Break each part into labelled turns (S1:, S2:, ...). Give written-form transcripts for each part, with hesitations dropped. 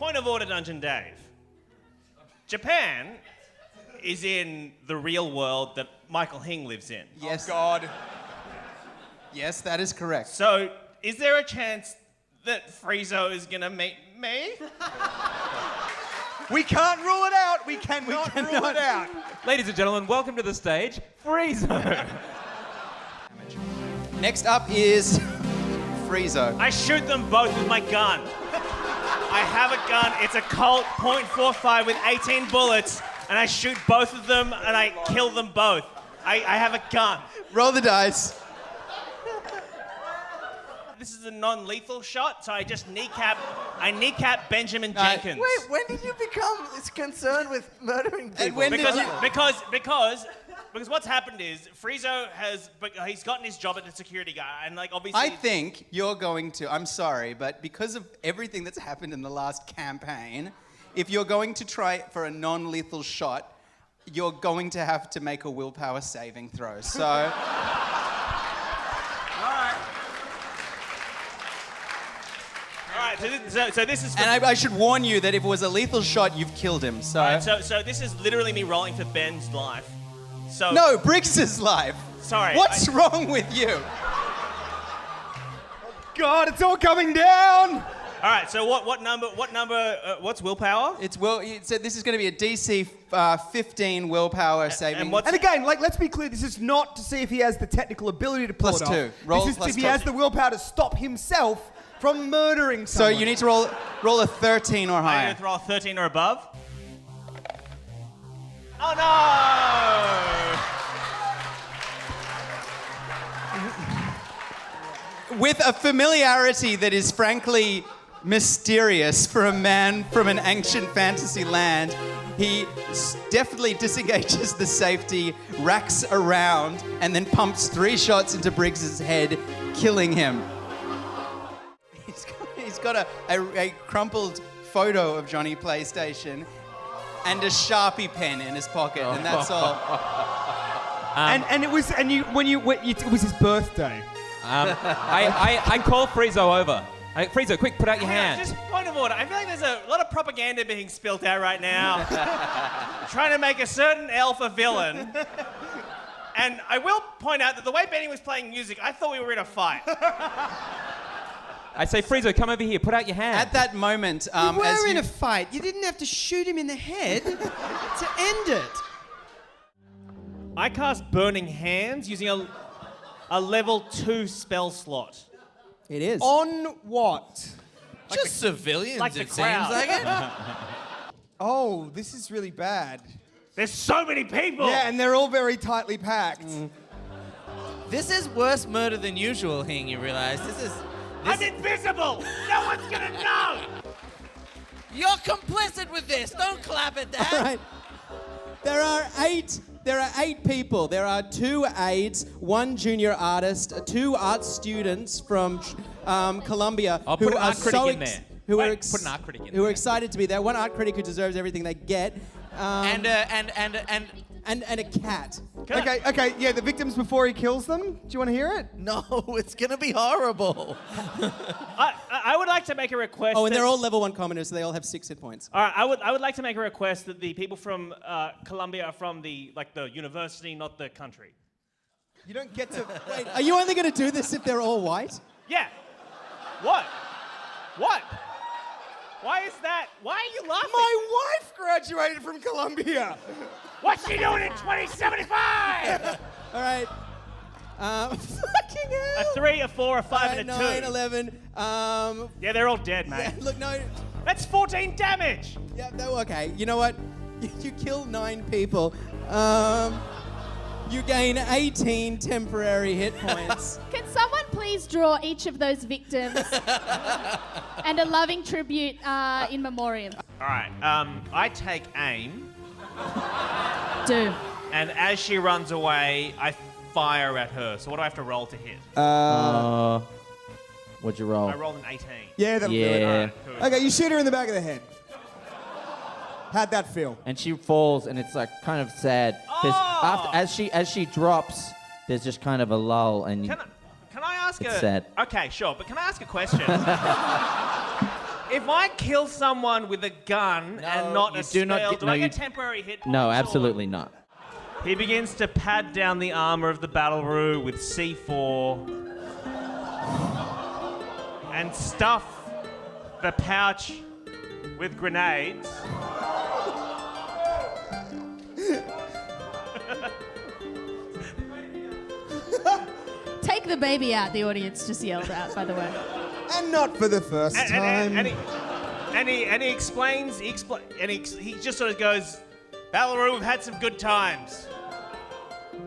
S1: Point of order, Dungeon Dave. Japan is in the real world that Michael Hing lives in.
S2: Yes.
S3: Oh, God.
S2: Yes, that is correct.
S1: So, is there a chance that Freezo is gonna meet me?
S3: We can't rule it out. We cannot rule it out.
S4: Ladies and gentlemen, welcome to the stage, Freezo.
S2: Next up is Freezo.
S1: I shoot them both with my gun. I have a gun. It's a Colt .45 with 18 bullets, and I shoot both of them, and I kill them both. I have a gun.
S2: Roll the dice.
S1: This is a non-lethal shot, so I just kneecap Benjamin Jenkins.
S5: Wait, when did you become concerned with murdering people?
S2: And when did you...
S1: Because what's happened is Freezo he's gotten his job at the security guard, and like obviously.
S2: I think you're going to, I'm sorry, but because of everything that's happened in the last campaign, if you're going to try for a non-lethal shot, you're going to have to make a willpower saving throw. So.
S1: All right, so this is.
S2: And I should warn you that if it was a lethal shot, you've killed him. So.
S1: Right, so this is literally me rolling for Ben's life. So.
S2: No, Briggs's life.
S1: Sorry.
S2: What's wrong with you?
S3: God, it's all coming down.
S1: All right. So what number? What's willpower?
S2: So this is going to be a DC 15 willpower saving.
S3: And again, let's be clear. This is not to see if he has the technical ability to pull it off.
S2: +2. Roll
S3: this is
S2: +2.
S3: if he has the willpower to stop himself from murdering someone.
S2: So you need to roll a 13 or
S1: I
S2: higher.
S1: need to roll 13 or above. Oh no!
S2: With a familiarity that is frankly mysterious for a man from an ancient fantasy land, he definitely disengages the safety, racks around, and then pumps 3 shots into Briggs's head, killing him. He's got a crumpled photo of Johnny PlayStation and a Sharpie pen in his pocket, and that's all.
S3: It was his birthday.
S4: I call Freezo over. Freezo, quick, put out your hand.
S1: Just point of order. I feel like there's a lot of propaganda being spilt out right now, trying to make a certain elf a villain. And I will point out that the way Benny was playing music, I thought we were in a fight.
S4: I say, Freezo, come over here, put out your hand.
S2: At that moment,
S5: You were in a fight. You didn't have to shoot him in the head to end it.
S1: I cast Burning Hands using a level 2 spell slot.
S2: It is.
S3: On what?
S5: Just civilians,
S1: like the
S5: it seems
S1: crowd.
S5: like it.
S3: Oh, this is really bad.
S1: There's so many people!
S3: Yeah, and they're all very tightly packed.
S5: This is worse murder than usual, Hing, you realize.
S1: I'm invisible! No one's gonna know!
S5: You're complicit with this. Don't clap at that.
S2: All right. There are 8 people. There are 2 aides, 1 junior artist, 2 art students from Columbia
S4: I'll put an art critic in there.
S2: Who are
S4: Put an art critic in
S2: who are
S4: there.
S2: excited to be there. 1 art critic who deserves everything they get.
S5: And
S2: a cat.
S3: Okay, yeah, the victims before he kills them. Do you want to hear it?
S5: no, it's gonna be horrible.
S1: I would like to make a request.
S2: Oh, and they're all level 1 commoners, so they all have 6 hit points.
S1: All right, I would like to make a request that the people from Columbia are from the university, not the country.
S3: You don't get to...
S2: Wait, are you only going to do this if they're all white?
S1: Yeah. What? What? Why is that? Why are you laughing?
S3: My wife graduated from Columbia.
S1: What's she doing in 2075?
S2: All right. Fucking hell.
S1: A 3, a 4, a 5, and a 2.
S2: 9, 11.
S1: Yeah, they're all dead, mate.
S2: Yeah, look, no.
S1: That's 14 damage.
S2: Yeah, no, okay. You know what? You kill 9 people. You gain 18 temporary hit points.
S6: Can someone please draw each of those victims and a loving tribute in memoriam?
S1: All right. I take aim,
S6: Do.
S1: and as she runs away, I fire at her. So what do I have to roll to hit?
S4: What'd you roll?
S1: I rolled an 18.
S3: Yeah, that'll do it.
S4: Yeah.
S1: Alright, cool.
S3: Okay, you shoot her in the back of the head. How'd that feel?
S7: And she falls, and it's like kind of sad. As she drops, there's just kind of a lull, and
S1: Can I ask
S7: It's sad.
S1: Okay, sure, but can I ask a question? If I kill someone with a gun and not a spell, do I get temporary hit points?
S7: No,
S1: or-
S7: absolutely not.
S1: He begins to pad down the armor of the Battle-Roo with C4 and stuff the pouch with grenades.
S6: Take the baby out, the audience just yelled out, by the way.
S3: And not for the first time.
S1: And he explains, he just sort of goes, Ballaroo, we've had some good times.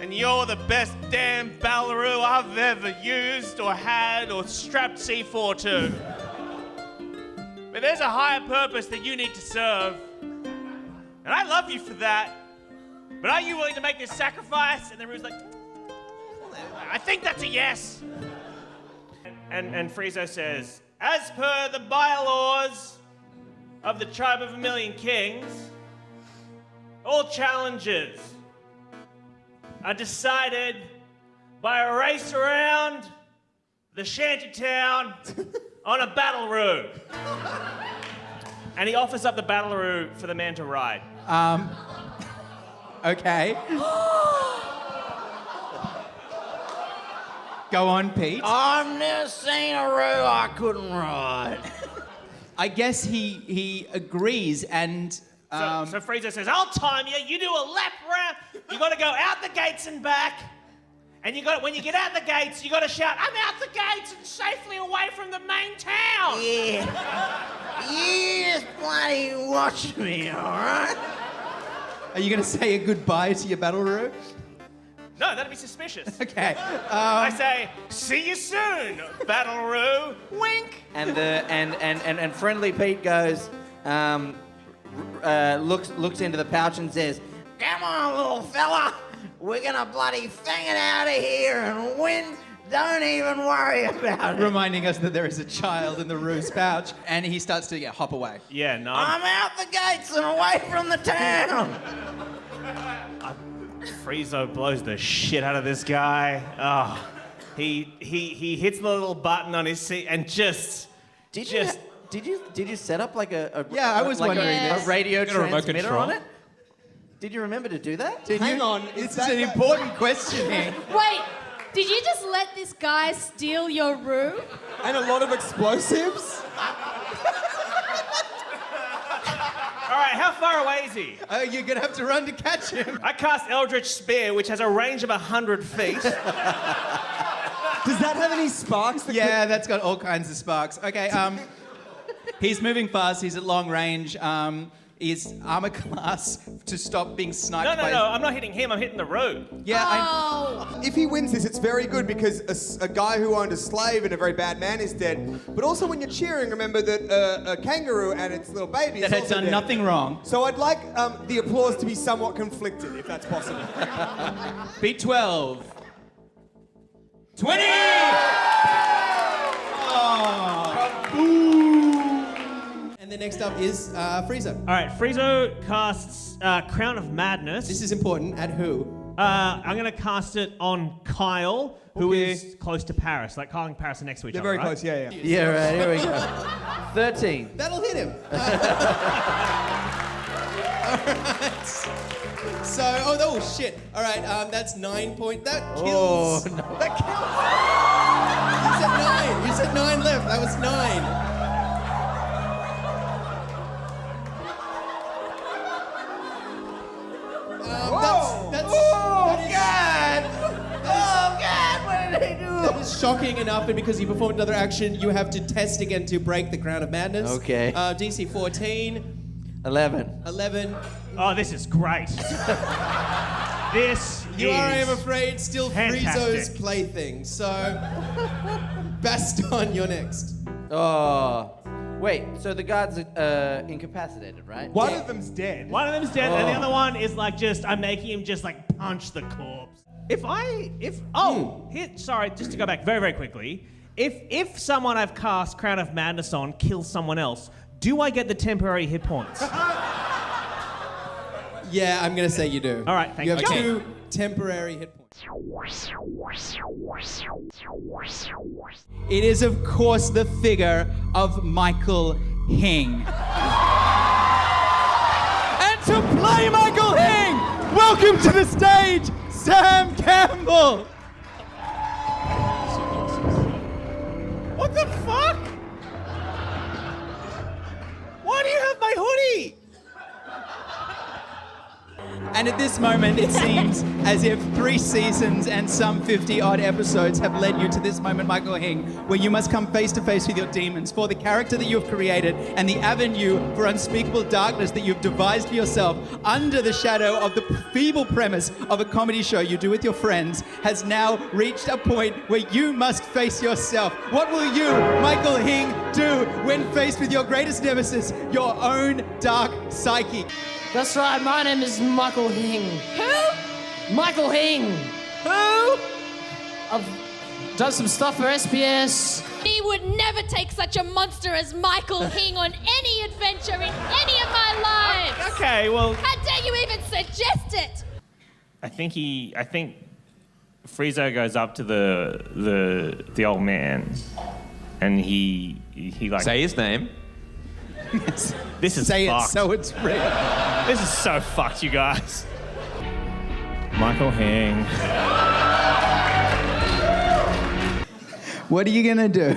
S1: And you're the best damn Ballaroo I've ever used or had or strapped C4 to. But there's a higher purpose that you need to serve. And I love you for that. But are you willing to make this sacrifice? And the Roo's like, I think that's a yes. And Freezo says, as per the bylaws of the Tribe of a Million Kings, all challenges are decided by a race around the shantytown on a Battle-Roo. And he offers up the Battle-Roo for the man to ride.
S2: Okay. Go on, Pete.
S7: I've never seen a Roo I couldn't ride.
S2: I guess he agrees and...
S1: So Freezo says, I'll time you. You do a lap round. You got to go out the gates and back. And when you get out the gates, you got to shout, I'm out the gates and safely away from the main town.
S7: Yeah. You just bloody watch me, all right?
S2: Are you going to say a goodbye to your Battle-Roo?
S1: No, that'd be suspicious.
S2: Okay.
S1: I say, see you soon, Battle-Roo. Wink.
S7: And friendly Pete goes, looks into the pouch and says, come on, little fella. We're gonna bloody fang it out of here and win. Don't even worry about it.
S2: Reminding us that there is a child in the Roo's pouch, and he starts to hop away.
S1: Yeah, no.
S7: I'm out the gates and away from the town.
S1: Freezo blows the shit out of this guy. Oh, he hits the little button on his seat and just.
S7: Did you set up like a
S2: Yeah, I was wondering
S6: this.
S7: a radio
S4: Got a remote
S7: transmitter
S4: control.
S7: on it? Did you remember to do that?
S3: Hang on.
S2: This is an important question here.
S6: Wait, did you just let this guy steal your Roo?
S3: And a lot of explosives.
S1: All right, how far away is he?
S2: Oh, you're going to have to run to catch him.
S1: I cast Eldritch Spear, which has a range of 100 feet.
S3: Does that have any sparks? That
S2: Yeah, that's got all kinds of sparks. Okay, he's moving fast. He's at long range. Is armor class to stop being sniped by...
S1: No, I'm not hitting him, I'm hitting the Roo.
S2: Yeah,
S6: Oh.
S3: If he wins this, it's very good because a guy who owned a slave and a very bad man is dead. But also when you're cheering, remember that a kangaroo and its little baby
S2: that
S3: is
S2: had
S3: also
S2: done
S3: dead.
S2: nothing wrong.
S3: So I'd like the applause to be somewhat conflicted, if that's possible.
S2: Beat 12. 20! And then next up is Freezo.
S1: All right, Freezo casts Crown of Madness.
S2: This is important. At who?
S1: I'm going to cast it on Kyle, who
S3: Okay.
S1: is close to Paris. Like Kyle and Paris are next to each
S3: They're
S1: other,
S3: very
S1: right?
S3: close, yeah.
S7: Yeah, right, here we go. 13.
S2: That'll hit him. Alright. So, oh shit. Alright, that's 9 point. That kills.
S7: Oh, no.
S2: That kills. You said 9 left. That was 9. That is shocking enough, and because you performed another action, you have to test again to break the Crown of Madness.
S7: Okay.
S2: DC 14,
S7: 11.
S2: 11.
S1: Oh, this is great.
S2: You are, I am afraid, still
S1: fantastic.
S2: Freezo's plaything. So, Baston, you're next.
S7: Oh. Wait, so the guard's incapacitated, right?
S3: One of them's dead.
S1: One of them's dead, and the other one is like I'm making him just like punch the corpse. Sorry, just to go back very, very quickly. If someone I've cast Crown of Madness on kills someone else, do I get the temporary hit points?
S2: Yeah, I'm gonna say you do.
S1: All right, thank
S2: you. You have
S1: you.
S2: 2 temporary hit points. It is, of course, the figure of Michael Hing. And to play Michael Hing, welcome to the stage, Sam Campbell.
S1: What the fuck? Why do you have my hoodie?
S2: And at this moment, it seems as if 3 seasons and some 50-odd episodes have led you to this moment, Michael Hing, where you must come face to face with your demons for the character that you have created and the avenue for unspeakable darkness that you've devised for yourself under the shadow of the feeble premise of a comedy show you do with your friends has now reached a point where you must face yourself. What will you, Michael Hing, do when faced with your greatest nemesis, your own dark psyche?
S8: That's right, my name is Michael Hing.
S6: Who?
S8: Michael Hing.
S6: Who?
S8: I've done some stuff for SBS.
S6: He would never take such a monster as Michael Hing on any adventure in any of my lives.
S1: Okay, well,
S6: How dare you even suggest it?
S1: I think Freezo goes up to the old man, and he like
S4: Say his name.
S1: this is
S2: Say
S1: fucked.
S2: it so it's real.
S1: This is so fucked, you guys. Michael Hing.
S2: What are you gonna do?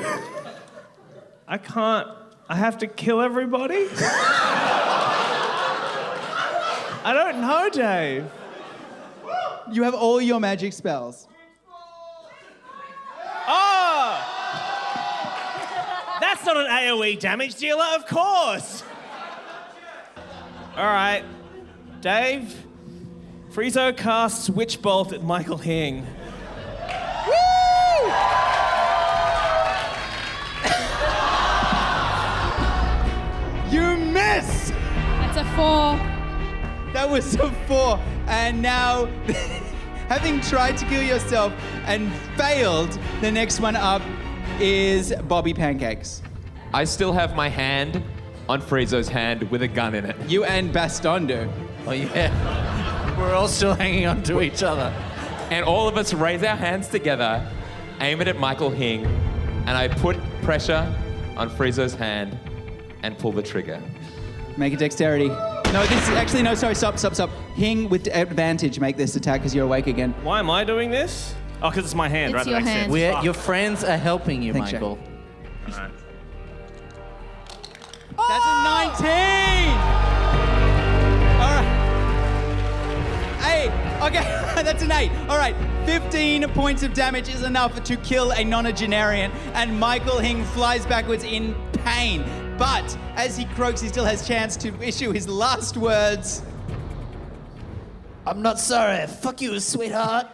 S1: I can't. I have to kill everybody? I don't know, Dave.
S2: You have all your magic spells.
S1: Oh! That's not an AoE damage dealer, of course. All right, Dave. Freezo casts Witch Bolt at Michael Hing.
S2: You miss!
S6: That's a 4.
S2: That was a 4. And now, having tried to kill yourself and failed, the next one up is Bobby Pancakes.
S4: I still have my hand on Friezo's hand with a gun in it.
S2: You and Baston do.
S7: Oh, yeah. We're all still hanging on to each other.
S4: And all of us raise our hands together, aim it at Michael Hing, and I put pressure on Friezo's hand and pull the trigger.
S2: Make a dexterity. No, this is actually, no, sorry, stop. Hing with advantage, make this attack because you're awake again.
S1: Why am I doing this? Oh, because it's my hand,
S6: It's
S1: right?
S6: your
S1: That makes
S6: hand.
S1: sense. Fuck.
S7: Your friends are helping you,
S2: Thanks,
S7: Michael.
S1: All right.
S2: That's a 19! All right. 8. Okay, that's an 8. All right, 15 points of damage is enough to kill a nonagenarian, and Michael Hing flies backwards in pain. But as he croaks, he still has chance to issue his last words.
S7: I'm not sorry. Fuck you, sweetheart.